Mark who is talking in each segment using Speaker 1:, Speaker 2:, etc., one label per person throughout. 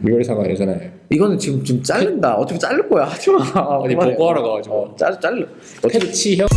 Speaker 1: 유별사가 예전에
Speaker 2: 이거는 지금 자른다. 어차피 자를 거야. 하지 마.
Speaker 1: 어디 보고하러 가가지고
Speaker 2: 잘라.
Speaker 1: 패치형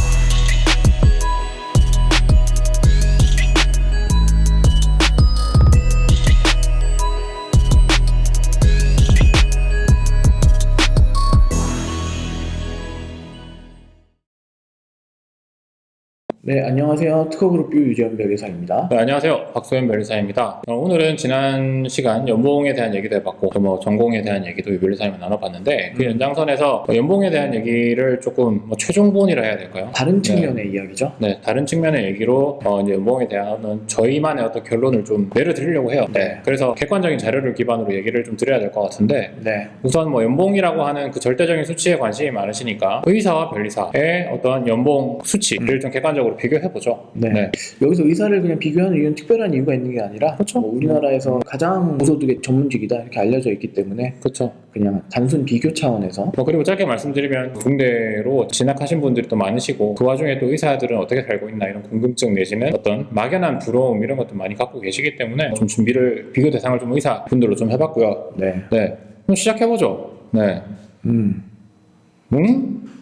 Speaker 2: 네, 안녕하세요. 특허그룹 유재현 변호사입니다.
Speaker 1: 네, 안녕하세요. 박소연 변호사입니다. 오늘은 지난 시간 연봉에 대한 얘기도 해봤고 또 전공에 대한 얘기도 유 변호사님과 나눠봤는데 그 연장선에서 연봉에 대한 얘기를 조금 최종본이라 해야 될까요?
Speaker 2: 다른 측면의 이야기죠.
Speaker 1: 네, 다른 측면의 얘기로 이제 연봉에 대한 저희만의 어떤 결론을 좀 내려드리려고 해요. 네, 그래서 객관적인 자료를 기반으로 얘기를 좀 드려야 될 것 같은데
Speaker 2: 네.
Speaker 1: 우선 연봉이라고 하는 그 절대적인 수치에 관심이 많으시니까 의사와 변리사의 어떤 연봉 수치를 좀 객관적으로 비교해보죠.
Speaker 2: 네. 여기서 의사를 그냥 비교하는 이유는 특별한 이유가 있는 게 아니라
Speaker 1: 그렇죠.
Speaker 2: 우리나라에서 가장 고소득의 전문직이다 이렇게 알려져 있기 때문에
Speaker 1: 그렇죠.
Speaker 2: 그냥 단순 비교 차원에서
Speaker 1: 그리고 짧게 말씀드리면 군대로 진학하신 분들이 또 많으시고 그 와중에 또 의사들은 어떻게 살고 있나 이런 궁금증 내지는 어떤 막연한 부러움 이런 것도 많이 갖고 계시기 때문에 좀 준비를 비교 대상을 좀 의사분들로 좀 해봤고요.
Speaker 2: 네.
Speaker 1: 그럼 시작해보죠. 네.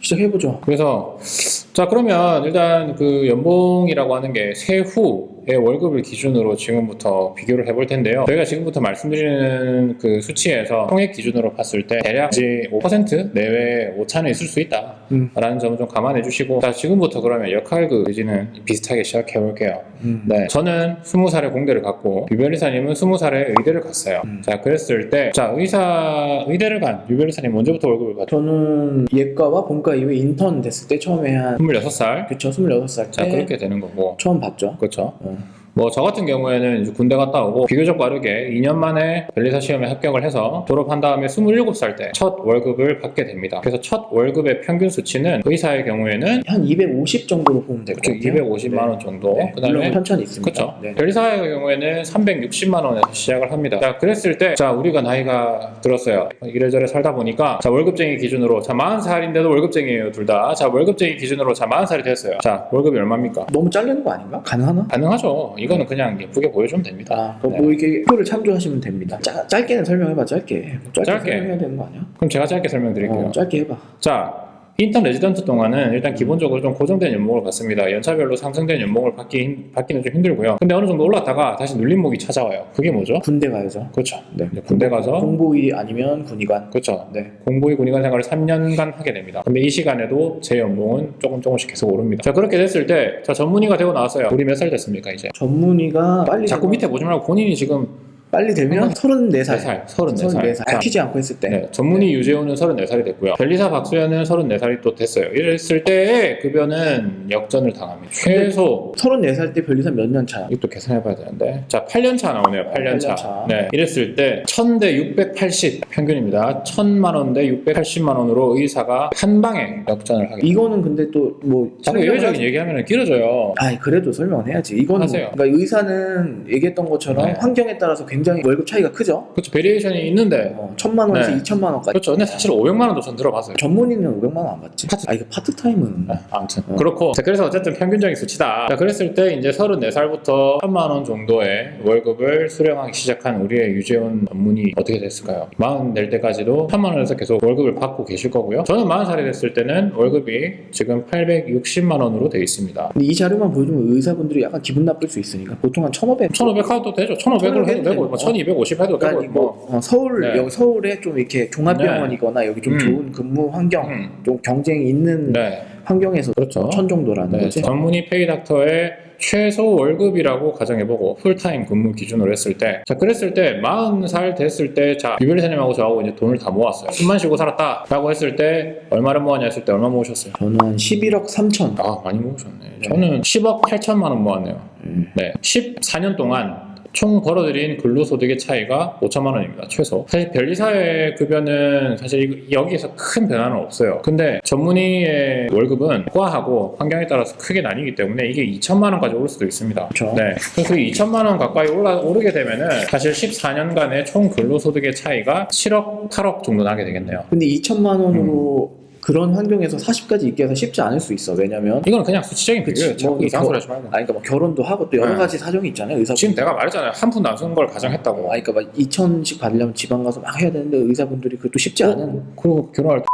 Speaker 2: 시작해보죠.
Speaker 1: 그래서 자 그러면 일단 그 연봉이라고 하는 게 세후의 월급을 기준으로 지금부터 비교를 해볼 텐데요. 저희가 지금부터 말씀드리는 그 수치에서 총액 기준으로 봤을 때 대략 5% 내외의 오차는 있을 수 있다 라는 점을 좀 감안해 주시고 자 지금부터 그러면 역할극 내지는 비슷하게 시작해 볼게요. 네, 저는 20살에 공대를 갔고 유변리사님은 20살에 의대를 갔어요. 자 그랬을 때 자 의대를 간 유변리사님 언제부터 월급을 받죠?
Speaker 2: 저는 예과와 본과 이외 인턴 됐을 때 처음에 한
Speaker 1: 26살?
Speaker 2: 그쵸 26살 때
Speaker 1: 자 그렇게 되는 거고
Speaker 2: 처음 봤죠.
Speaker 1: 그렇죠. 뭐 저 같은 경우에는 이제 군대 갔다 오고 비교적 빠르게 2년 만에 변리사 시험에 합격을 해서 졸업한 다음에 27살 때 첫 월급을 받게 됩니다. 그래서 첫 월급의 평균 수치는 의사의 경우에는
Speaker 2: 한 250 정도로 보면 될 것
Speaker 1: 그렇죠.
Speaker 2: 같아요.
Speaker 1: 250만 원 정도.
Speaker 2: 네.
Speaker 1: 그다음에
Speaker 2: 물론 편차는 있습니다.
Speaker 1: 그렇죠.
Speaker 2: 네.
Speaker 1: 변리사의 경우에는 360만 원에서 시작을 합니다. 자, 그랬을 때 자, 우리가 나이가 들었어요. 이래저래 살다 보니까 자, 월급쟁이 기준으로 자, 40살인데도 월급쟁이에요, 둘 다. 자, 월급쟁이 기준으로 자, 40살이 됐어요. 자, 월급이 얼마입니까?
Speaker 2: 너무 잘리는 거 아닌가? 가능하나?
Speaker 1: 가능하죠. 이거는 그냥 예쁘게 보여주면 됩니다.
Speaker 2: 그럼 뭐 이렇게 표를 참조하시면 됩니다. 짧게는 설명해봐. 짧게 설명해야 되는 거 아니야?
Speaker 1: 그럼 제가 짧게 설명드릴게요.
Speaker 2: 짧게 해봐.
Speaker 1: 자, 인턴 레지던트 동안은 일단 기본적으로 좀 고정된 연봉을 받습니다. 연차별로 상승된 연봉을 받기는 좀 힘들고요. 근데 어느 정도 올랐다가 다시 눌림목이 찾아와요. 그게 뭐죠?
Speaker 2: 군대 가야죠.
Speaker 1: 그렇죠. 네. 군대 가서
Speaker 2: 공보위 아니면 군의관.
Speaker 1: 그렇죠.
Speaker 2: 네.
Speaker 1: 공보위 군의관 생활을 3년간 하게 됩니다. 근데 이 시간에도 제 연봉은 조금씩 계속 오릅니다. 자 그렇게 됐을 때 자 전문의가 되고 나왔어요. 우리 몇 살 됐습니까 이제?
Speaker 2: 전문의가 빨리
Speaker 1: 자꾸 밑에 보지 말고 본인이 지금
Speaker 2: 빨리 되면 34살.
Speaker 1: 34살.
Speaker 2: 튀지 않고 했을 때.
Speaker 1: 네, 전문의 유재호는 34살이 됐고요. 변리사 박수현은 34살이 또 됐어요. 이랬을 때의 급여는 역전을 당합니다. 최소
Speaker 2: 34살 때 변리사 몇 년 차?
Speaker 1: 이것도 계산해봐야 되는데 자 8년 차 나오네요. 8년 차. 네, 이랬을 때 1000대 680 평균입니다. 1000만 원 대 680만 원으로 의사가 한 방에 역전을 하게.
Speaker 2: 이거는 근데 또 뭐
Speaker 1: 자꾸 예외적인 얘기하면 길어져요.
Speaker 2: 그래도 설명은 해야지. 이거는
Speaker 1: 하세요.
Speaker 2: 그러니까 의사는 얘기했던 것처럼
Speaker 1: 네.
Speaker 2: 환경에 따라서 굉장히 월급 차이가 크죠.
Speaker 1: 그렇죠. 베리에이션이 있는데
Speaker 2: 1000만 원에서
Speaker 1: 네.
Speaker 2: 2000만 원까지.
Speaker 1: 그렇죠. 근데 사실 500만 원도 전 들어봤어요.
Speaker 2: 전문의는 500만 원 안 받지. 이거 파트타임은
Speaker 1: 아무튼 그렇고 자, 그래서 어쨌든 평균적인 수치다. 자, 그랬을 때 이제 34살부터 1000만 원 정도의 월급을 수령하기 시작한 우리의 유재훈 전문의 어떻게 됐을까요? 40 될 때까지도 1000만 원에서 계속 월급을 받고 계실 거고요. 저는 40살이 됐을 때는 월급이 지금 860만 원으로 되어 있습니다.
Speaker 2: 근데 이 자료만 보여주면 의사분들이 약간 기분 나쁠 수 있으니까 보통 한 1500.
Speaker 1: 1500 해도 되죠. 1500으로 해도 되고 1250 해도 되고
Speaker 2: 그러니까 서울
Speaker 1: 네.
Speaker 2: 여기 서울에 좀 이렇게 종합병원이거나 여기 좀 좋은 근무 환경, 좀 경쟁이 있는
Speaker 1: 네.
Speaker 2: 환경에서
Speaker 1: 그렇죠.
Speaker 2: 1000 정도라는 거지.
Speaker 1: 전문의 페이닥터의 최소 월급이라고 가정해보고 풀타임 근무 기준으로 했을 때 자 그랬을 때 40살 됐을 때 자 유별리사님하고 저하고 이제 돈을 다 모았어요. 숨만 쉬고 살았다 라고 했을 때 얼마를 모았냐 했을 때 얼마 모으셨어요?
Speaker 2: 저는 한 11억 3천.
Speaker 1: 많이 모으셨네. 저는 10억 8천만 원 모았네요. 네, 14년 동안 총 벌어들인 근로소득의 차이가 5천만 원입니다. 최소. 사실 변리사의 급여는 사실 여기에서 큰 변화는 없어요. 근데 전문의의 월급은 과하고 환경에 따라서 크게 나뉘기 때문에 이게 2천만 원까지 오를 수도 있습니다.
Speaker 2: 그렇죠.
Speaker 1: 네. 그래서 2천만 원 가까이 오르게 되면은 사실 14년간의 총 근로소득의 차이가 7억, 8억 정도 나게 되겠네요.
Speaker 2: 근데 2천만 원으로 그런 환경에서 40까지 있게 해서 쉽지 않을 수 있어. 왜냐면
Speaker 1: 이거는 그냥 수치적인 비교예요.
Speaker 2: 그치,
Speaker 1: 자꾸
Speaker 2: 뭐
Speaker 1: 이상한 소리 하지 말고.
Speaker 2: 그러니까 뭐 결혼도 하고 또 여러
Speaker 1: 네.
Speaker 2: 가지 사정이 있잖아요. 의사
Speaker 1: 지금 내가 말했잖아요. 한 푼도 안 쓴 걸 가정했다고.
Speaker 2: 그러니까 막 2천씩 받으려면 지방 가서 막 해야 되는데 의사분들이 그것도 쉽지 않은.
Speaker 1: 그리고 결혼할 때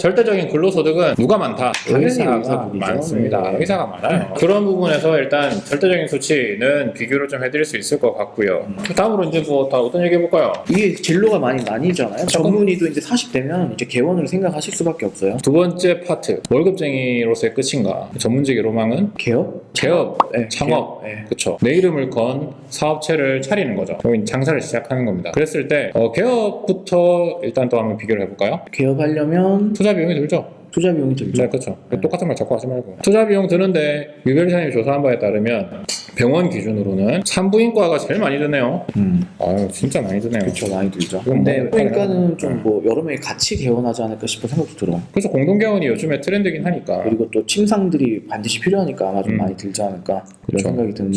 Speaker 1: 절대적인 근로소득은 누가 많다?
Speaker 2: 당연히
Speaker 1: 의사가
Speaker 2: 의사분이죠.
Speaker 1: 많습니다.
Speaker 2: 네.
Speaker 1: 의사가 많아요. 그런 부분에서 일단 절대적인 수치는 비교를 좀 해드릴 수 있을 것 같고요. 다음으로 이제 뭐 다 어떤 얘기 해볼까요?
Speaker 2: 이게 진로가 많이 나뉘잖아요. 전문의도 이제 40 되면 이제 개원을 생각하실 수밖에 없어요.
Speaker 1: 두 번째 파트, 월급쟁이로서의 끝인가? 전문직의 로망은
Speaker 2: 개업?
Speaker 1: 개업,
Speaker 2: 네,
Speaker 1: 창업,
Speaker 2: 개업, 네.
Speaker 1: 그쵸. 내 이름을 건 사업체를 차리는 거죠. 그럼 장사를 시작하는 겁니다. 그랬을 때 개업부터 일단 또 한번 비교를 해볼까요?
Speaker 2: 개업하려면
Speaker 1: 투자 비용이 들죠.
Speaker 2: 투자 비용이 들죠.
Speaker 1: 네, 그렇죠. 똑같은 말 자꾸 하지 말고. 투자 비용 드는데 유별이사님이 조사한 바에 따르면 병원 기준으로는 산부인과가 제일 많이 드네요. 아유, 진짜 많이 드네요.
Speaker 2: 그렇죠, 많이 들죠.
Speaker 1: 그건
Speaker 2: 근데
Speaker 1: 뭐
Speaker 2: 그러니까는 좀 뭐 여러 명이 같이 개원하지 않을까 싶은 생각도 들어.
Speaker 1: 그래서 공동개원이 요즘에 트렌드긴 하니까.
Speaker 2: 그리고 또 침상들이 반드시 필요하니까 아마 좀 많이 들지 않을까
Speaker 1: 그렇죠.
Speaker 2: 이런 생각이 드는데.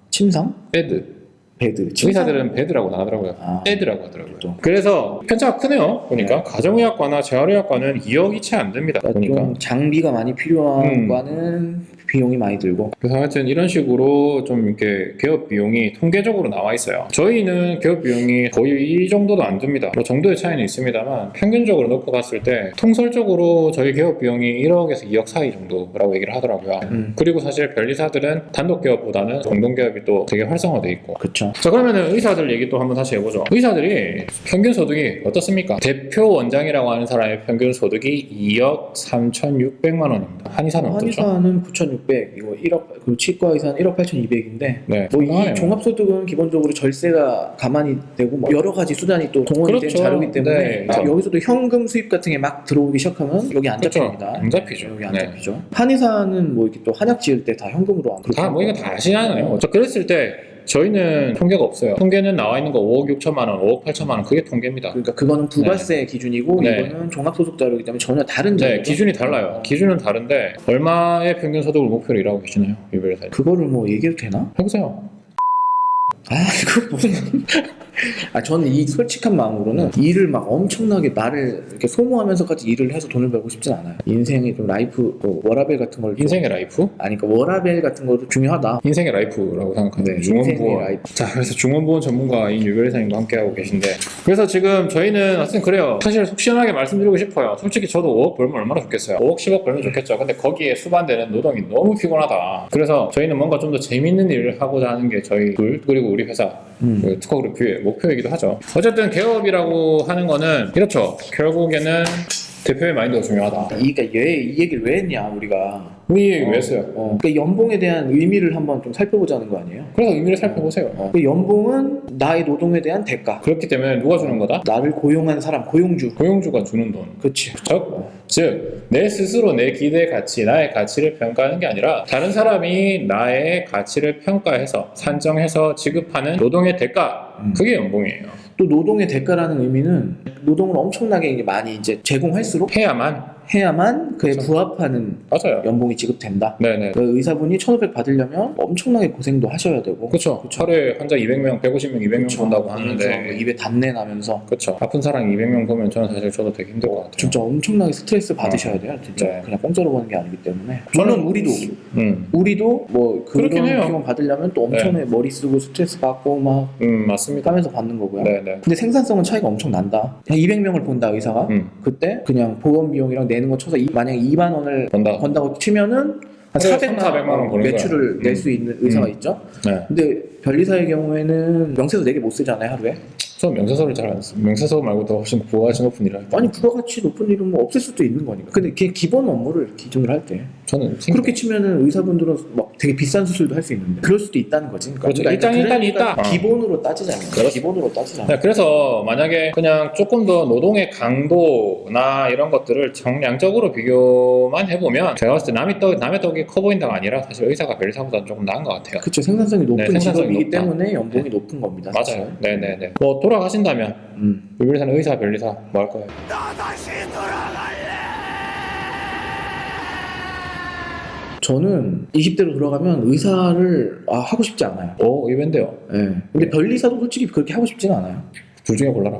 Speaker 1: 침상, 베드.
Speaker 2: 베드.
Speaker 1: 의사들은 베드라고 나가더라고요.
Speaker 2: 아,
Speaker 1: 베드라고 하더라고요.
Speaker 2: 또.
Speaker 1: 그래서 편차가 크네요. 보니까 가정의학과나 재활의학과는 2억이 채 안 됩니다. 보니까.
Speaker 2: 좀 장비가 많이 필요한 과는 비용이 많이 들고.
Speaker 1: 그래서 하여튼 이런 식으로 좀 이렇게 개업 비용이 통계적으로 나와 있어요. 저희는 개업 비용이 거의 이 정도도 안 듭니다. 뭐 정도의 차이는 있습니다만 평균적으로 놓고 봤을 때 통설적으로 저희 개업 비용이 1억에서 2억 사이 정도라고 얘기를 하더라고요. 그리고 사실 변리사들은 단독 개업보다는 공동 개업이 또 되게 활성화돼 있고.
Speaker 2: 그렇죠.
Speaker 1: 자, 그러면은 의사들 얘기 또 한번 다시 해보죠. 의사들이 평균 소득이 어떻습니까? 대표 원장이라고 하는 사람의 평균 소득이 2억 3,600만 원입니다. 한의사는 어떻죠?
Speaker 2: 한의사는 9,600, 이거 1억, 그리고 치과 의사는 1억 8,200인데
Speaker 1: 네,
Speaker 2: 뭐
Speaker 1: 상당하네요.
Speaker 2: 이 종합소득은 기본적으로 절세가 가만히 되고 뭐 여러 가지 수단이 또 동원이 된
Speaker 1: 그렇죠.
Speaker 2: 자료이기 때문에
Speaker 1: 네.
Speaker 2: 여기서도 현금 수입 같은 게 막 들어오기 시작하면 여기 안
Speaker 1: 그렇죠.
Speaker 2: 잡힙니다.
Speaker 1: 안 잡히죠.
Speaker 2: 여기 안
Speaker 1: 네.
Speaker 2: 잡히죠. 한의사는 뭐 이렇게 또 한약 지을 때 다 현금으로 안
Speaker 1: 다 뭐 이거 다 아시잖아요. 자, 그랬을 때 저희는 통계가 없어요. 통계는 나와 있는 거 5억 6천만 원, 5억 8천만 원 그게 통계입니다.
Speaker 2: 그러니까 그거는 부가세 기준이고
Speaker 1: 네.
Speaker 2: 이거는 종합소득 자료이기 때문에 전혀 다른
Speaker 1: 네,
Speaker 2: 자료죠.
Speaker 1: 기준이 달라요. 기준은 다른데 얼마의 평균 소득을 목표로 일하고 계시나요? 유별사님.
Speaker 2: 그거를 뭐 얘기해도 되나?
Speaker 1: 해보세요.
Speaker 2: 아 이거 무슨 저는 이 솔직한 마음으로는 일을 막 엄청나게 나를 이렇게 소모하면서까지 일을 해서 돈을 벌고 싶진 않아요. 인생의 좀 라이프 뭐 워라벨 같은 걸 좀-
Speaker 1: 인생의 라이프?
Speaker 2: 아니 그러니까 워라벨 같은 것도 중요하다.
Speaker 1: 인생의 라이프라고 생각하는
Speaker 2: 네, 인생의
Speaker 1: 중원부원.
Speaker 2: 라이프.
Speaker 1: 자, 그래서 중원부원 전문가인 유별사님과 함께하고 계신데 그래서 지금 저희는 하여튼 그래요. 사실 속 시원하게 말씀드리고 싶어요. 솔직히 저도 5억 벌면 얼마나 좋겠어요. 5억 10억 벌면 좋겠죠. 근데 거기에 수반되는 노동이 너무 피곤하다. 그래서 저희는 뭔가 좀 더 재밌는 일을 하고자 하는 게 저희 둘 그리고 우리 회사 그 특허그룹 뷰의 목표이기도 하죠. 어쨌든 개업이라고 하는 거는 이렇죠. 결국에는 대표의 마인드가 중요하다.
Speaker 2: 그러니까 이 얘기를 왜 했냐 우리가.
Speaker 1: 우리 왜 했어요?
Speaker 2: 그러니까 연봉에 대한 의미를 한번 좀 살펴보자는 거 아니에요?
Speaker 1: 그래서 의미를 살펴보세요.
Speaker 2: 그 연봉은 나의 노동에 대한 대가.
Speaker 1: 그렇기 때문에 누가 주는 거다?
Speaker 2: 나를 고용한 사람, 고용주.
Speaker 1: 고용주가 주는 돈.
Speaker 2: 그치.
Speaker 1: 즉, 내 스스로 내 기대 가치, 나의 가치를 평가하는 게 아니라 다른 사람이 나의 가치를 평가해서 산정해서 지급하는 노동의 대가, 그게 연봉이에요.
Speaker 2: 또 노동의 대가라는 의미는 노동을 엄청나게 이제 많이 이제 제공할수록 해야만 그에
Speaker 1: 그렇죠.
Speaker 2: 부합하는
Speaker 1: 맞아요.
Speaker 2: 연봉이 지급된다.
Speaker 1: 네네.
Speaker 2: 그 의사분이 1,500 받으려면 엄청나게 고생도 하셔야 되고.
Speaker 1: 그렇죠. 하루에 환자 200명, 150명, 200명
Speaker 2: 그쵸.
Speaker 1: 본다고
Speaker 2: 그래서
Speaker 1: 하는데
Speaker 2: 뭐 입에 담내 나면서
Speaker 1: 그렇죠. 아픈 사람 200명 보면 저는 사실 저도 되게 힘들 것 같아요.
Speaker 2: 진짜 엄청나게 스트레스 받으셔야 돼요. 진짜
Speaker 1: 네.
Speaker 2: 그냥 공짜로 버는 게 아니기 때문에. 물론 우리도 뭐
Speaker 1: 그렇긴 해요.
Speaker 2: 그런 비용 받으려면 또 엄청나게 머리 쓰고 스트레스 받고 막
Speaker 1: 맞습니다.
Speaker 2: 까면서 받는 거고요.
Speaker 1: 네네.
Speaker 2: 근데 생산성은 차이가 엄청 난다. 그냥 200명을 본다 의사가. 그때 그냥 보험 비용이랑 내는 거 쳐서 만약에 2만 원을 번다고 치면은 한
Speaker 1: 그래,
Speaker 2: 400만
Speaker 1: 원 버는
Speaker 2: 매출을
Speaker 1: 거야.
Speaker 2: 낼 수 있는 의사가 있죠.
Speaker 1: 네.
Speaker 2: 근데 변리사의 경우에는 명세서 4개 못 쓰잖아요 하루에.
Speaker 1: 저 명세서를 잘 안 써요. 명세서 말고 더 훨씬 부가가치 높은 일을 할 때.
Speaker 2: 아니 부가가치 높은 일은 뭐 없을 수도 있는 거니까. 근데 그게 기본 업무를 기준으로 할 때
Speaker 1: 저는
Speaker 2: 그렇게 치면은 의사분들은 막 되게 비싼 수술도 할 수 있는데 그럴 수도 있다는 거지.
Speaker 1: 그렇죠.
Speaker 2: 그러니까
Speaker 1: 일단 있다.
Speaker 2: 기본으로 따지자면.
Speaker 1: 그렇죠.
Speaker 2: 기본으로 따지자면.
Speaker 1: 네, 그래서 만약에 그냥 조금 더 노동의 강도나 이런 것들을 정량적으로 비교만 해보면 제가 봤을 때 남의 떡이 커 보인다가 아니라 사실 의사가 변리사보다는 조금 나은 것 같아요.
Speaker 2: 그렇죠. 생산성이 높은
Speaker 1: 네, 생산성이
Speaker 2: 직업이기
Speaker 1: 높다.
Speaker 2: 때문에 연봉이 높은 겁니다. 사실.
Speaker 1: 맞아요. 네네네. 뭐 돌아가신다면 유별사는 의사 변리사 뭐 할 거예요?
Speaker 2: 저는 20대로 돌아가면 의사를 하고 싶지 않아요.
Speaker 1: 오 의외인데요.
Speaker 2: 네. 근데 변리사도 솔직히 그렇게 하고 싶지는 않아요.
Speaker 1: 둘 중에 골라라.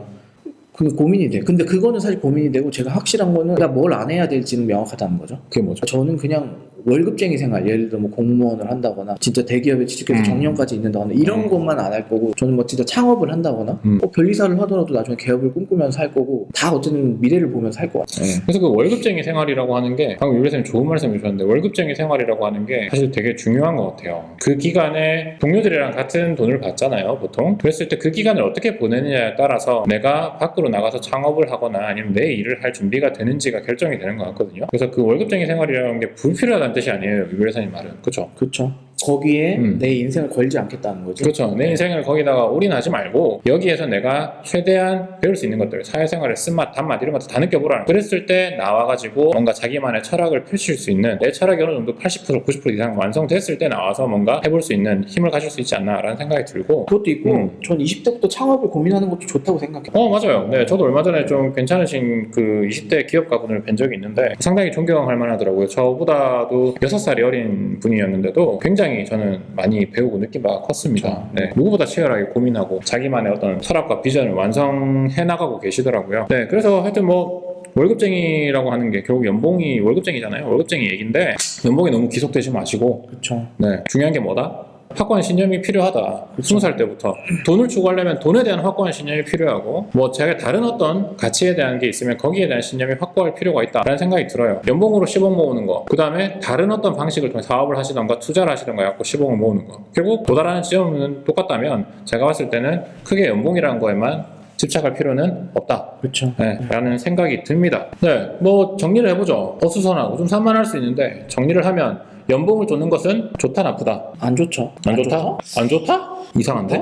Speaker 2: 그 고민이 돼. 근데 그거는 사실 고민이 되고 제가 확실한 거는 내가 뭘 안 해야 될지는 명확하다는 거죠.
Speaker 1: 그게 뭐죠?
Speaker 2: 저는 그냥 월급쟁이 생활, 예를 들어 뭐 공무원을 한다거나 진짜 대기업에 취직해서 정년까지 있는다거나 이런 것만 안 할 거고, 저는 뭐 진짜 창업을 한다거나 별이사를 하더라도 나중에 개업을 꿈꾸면서 살 거고, 다 어쨌든 미래를 보면서 살 것 같아요.
Speaker 1: 그래서 그 월급쟁이 생활이라고 하는 게, 방금 유배쌤 좋은 말씀 해주셨는데, 월급쟁이 생활이라고 하는 게 사실 되게 중요한 것 같아요. 그 기간에 동료들이랑 같은 돈을 받잖아요, 보통. 그랬을 때 그 기간을 어떻게 보내느냐에 따라서 내가 밖으로 나가서 창업을 하거나 아니면 내 일을 할 준비가 되는지가 결정이 되는 것 같거든요. 그래서 그 월급쟁이 생활이라는 게 불필요하다는 뜻이 아니에요, 유배사님 말은. 그렇죠?
Speaker 2: 그렇죠. 거기에 내 인생을 걸지 않겠다는 거지.
Speaker 1: 그렇죠. 내 인생을 거기다가 올인하지 말고 여기에서 내가 최대한 배울 수 있는 것들, 사회생활의 쓴맛, 단맛 이런 것들 다 느껴보라는. 그랬을 때 나와가지고 뭔가 자기만의 철학을 펼칠 수 있는, 내 철학이 어느 정도 80% 90% 이상 완성됐을 때 나와서 뭔가 해볼 수 있는 힘을 가질 수 있지 않나라는 생각이 들고.
Speaker 2: 그것도 있고 전 20대부터 창업을 고민하는 것도 좋다고 생각해요.
Speaker 1: 맞아요. 네, 저도 얼마 전에 좀 괜찮으신 그 20대 기업가분을 뵌 적이 있는데 상당히 존경할 만하더라고요. 저보다도 6살이 어린 분이었는데도 굉장히 저는 많이 배우고 느낀 바가 컸습니다. 네, 누구보다 치열하게 고민하고 자기만의 어떤 철학과 비전을 완성해 나가고 계시더라고요. 네, 그래서 하여튼 뭐 월급쟁이라고 하는 게 결국 연봉이 월급쟁이잖아요. 월급쟁이 얘기인데 연봉이 너무 기속되지 마시고.
Speaker 2: 그렇죠.
Speaker 1: 네, 중요한 게 뭐다? 확고한 신념이 필요하다. 20살 때부터 돈을 추구하려면 돈에 대한 확고한 신념이 필요하고, 뭐 제가 다른 어떤 가치에 대한 게 있으면 거기에 대한 신념이 확고할 필요가 있다라는 생각이 들어요. 연봉으로 10억 모으는 거, 그 다음에 다른 어떤 방식을 통해 사업을 하시던가 투자를 하시던가 해갖고 10억을 모으는 거, 결국 도달하는 지점은 똑같다면 제가 봤을 때는 크게 연봉이라는 거에만 집착할 필요는 없다.
Speaker 2: 그렇죠.
Speaker 1: 네, 라는 생각이 듭니다. 네, 뭐 정리를 해보죠. 어수선하고 좀 산만할 수 있는데 정리를 하면 연봉을 쫓는 것은 좋다 나쁘다?
Speaker 2: 안 좋죠.
Speaker 1: 안 좋다? 안 좋다? 이상한데?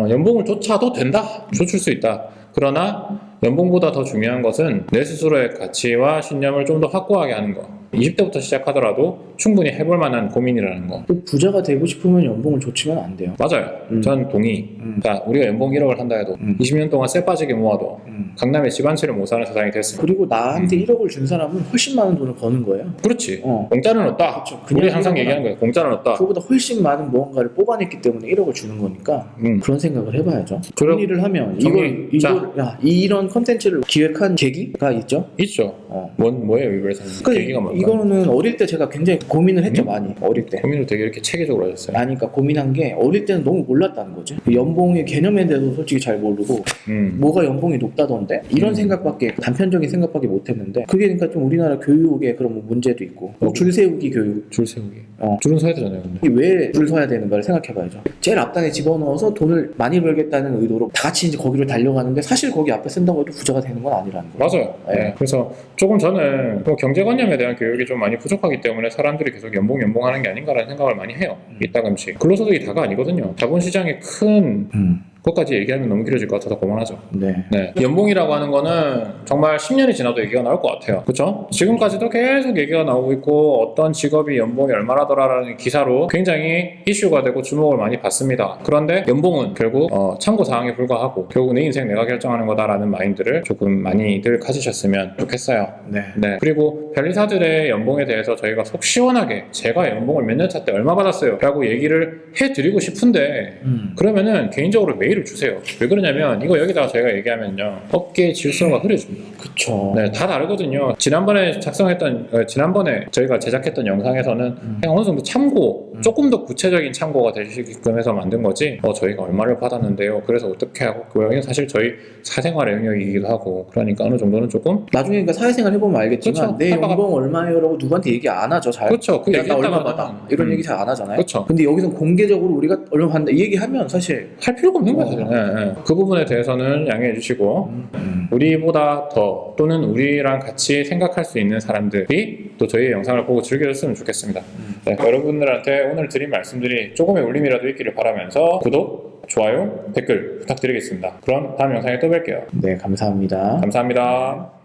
Speaker 1: 연봉을 쫓아도 된다. 쫓을 수 있다. 그러나 연봉보다 더 중요한 것은 내 스스로의 가치와 신념을 좀 더 확고하게 하는 거. 20대부터 시작하더라도 충분히 해볼 만한 고민이라는 거.
Speaker 2: 또 부자가 되고 싶으면 연봉을 쫓으면 안 돼요.
Speaker 1: 맞아요. 전 동의. 자, 우리가 연봉 1억을 한다 해도 20년 동안 쎄 빠지게 모아도 강남에 집 한 채를 못 사는 세상이 됐습니다.
Speaker 2: 그리고 나한테 1억을 준 사람은 훨씬 많은 돈을 버는 거예요.
Speaker 1: 그렇지. 공짜는 없다.
Speaker 2: 그렇죠.
Speaker 1: 우리 항상 얘기하는 거예요. 공짜는 없다.
Speaker 2: 그보다 훨씬 많은 무언가를 뽑아냈기 때문에 1억을 주는 거니까 그런 생각을 해봐야죠.
Speaker 1: 그럼
Speaker 2: 정리를 하면
Speaker 1: 정리.
Speaker 2: 이런 컨텐츠를 기획한 계기가 있죠.
Speaker 1: 있죠. 뭐예요, 이거에서? 계기가 뭘까?
Speaker 2: 이거는 어릴 때 제가 굉장히 고민을 했죠. 많이 어릴 때.
Speaker 1: 고민을 되게 이렇게 체계적으로 하셨어요.
Speaker 2: 아니, 그러니까 고민한 게 어릴 때는 너무 몰랐다는 거지. 연봉의 개념에 대해서 솔직히 잘 모르고 뭐가 연봉이 높다던데 이런 생각밖에, 단편적인 생각밖에 못했는데, 그게 그러니까 좀 우리나라 교육에 그런 뭐 문제도 있고, 줄 세우기 교육.
Speaker 1: 줄 세우기. 줄은 서야 되잖아요. 근데.
Speaker 2: 이게 왜 줄 서야 되는가를 생각해봐야죠. 제일 앞단에 집어넣어서 돈을 많이 벌겠다는 의도로 다 같이 이제 거기로 달려가는데, 사실 거기 앞에 쓴다고 해도 부자가 되는 건 아니라는 거예요.
Speaker 1: 맞아요. 네. 그래서 조금 저는 뭐 경제관념에 대한 교육이 좀 많이 부족하기 때문에 사람들이 계속 연봉 하는 게 아닌가라는 생각을 많이 해요. 이따금씩. 근로소득이 다가 아니거든요. 자본시장의 큰 그것까지 얘기하면 너무 길어질 것 같아서 그만하죠.
Speaker 2: 네.
Speaker 1: 연봉이라고 하는 거는 정말 10년이 지나도 얘기가 나올 것 같아요. 그렇죠? 지금까지도 계속 얘기가 나오고 있고, 어떤 직업이 연봉이 얼마나더라라는 기사로 굉장히 이슈가 되고 주목을 많이 받습니다. 그런데 연봉은 결국 참고 사항에 불과하고 결국 내 인생 내가 결정하는 거다라는 마인드를 조금 많이들 가지셨으면 좋겠어요. 네. 그리고 변리사들의 연봉에 대해서 저희가 속 시원하게 제가 연봉을 몇 년 차 때 얼마 받았어요 라고 얘기를 해드리고 싶은데, 그러면은 개인적으로 메일을 주세요. 왜 그러냐면 이거 여기다가 저희가 얘기하면요, 업계 질서가 흐려집니다.
Speaker 2: 그쵸.
Speaker 1: 네, 다 다르거든요. 지난번에 지난번에 저희가 제작했던 영상에서는 그냥 어느 정도 참고, 조금 더 구체적인 참고가 되시게끔 해서 만든 거지, 저희가 얼마를 받았는데요, 그래서 어떻게 하고, 그거는 사실 저희 사생활의 영역이기도 하고, 그러니까 어느 정도는 조금
Speaker 2: 나중에 그러니까 사회생활 해보면 알겠지만,
Speaker 1: 그렇죠.
Speaker 2: 내 연봉 얼마요라고 누구한테 얘기 안 하죠. 잘.
Speaker 1: 그렇죠. 그
Speaker 2: 나
Speaker 1: 얘기했다가
Speaker 2: 얼마 받아 이런 얘기 잘 안 하잖아요.
Speaker 1: 그렇죠.
Speaker 2: 근데 여기서 공개적으로 우리가 얼마 받는다 이 얘기하면 사실
Speaker 1: 할 필요가 없는 거예요. 네. 그 부분에 대해서는 양해해 주시고, 우리보다 더 또는 우리랑 같이 생각할 수 있는 사람들이 또 저희의 영상을 보고 즐겨줬으면 좋겠습니다. 네, 여러분들한테 오늘 드린 말씀들이 조금의 울림이라도 있기를 바라면서 구독, 좋아요, 댓글 부탁드리겠습니다. 그럼 다음 영상에 또 뵐게요.
Speaker 2: 네, 감사합니다.
Speaker 1: 감사합니다.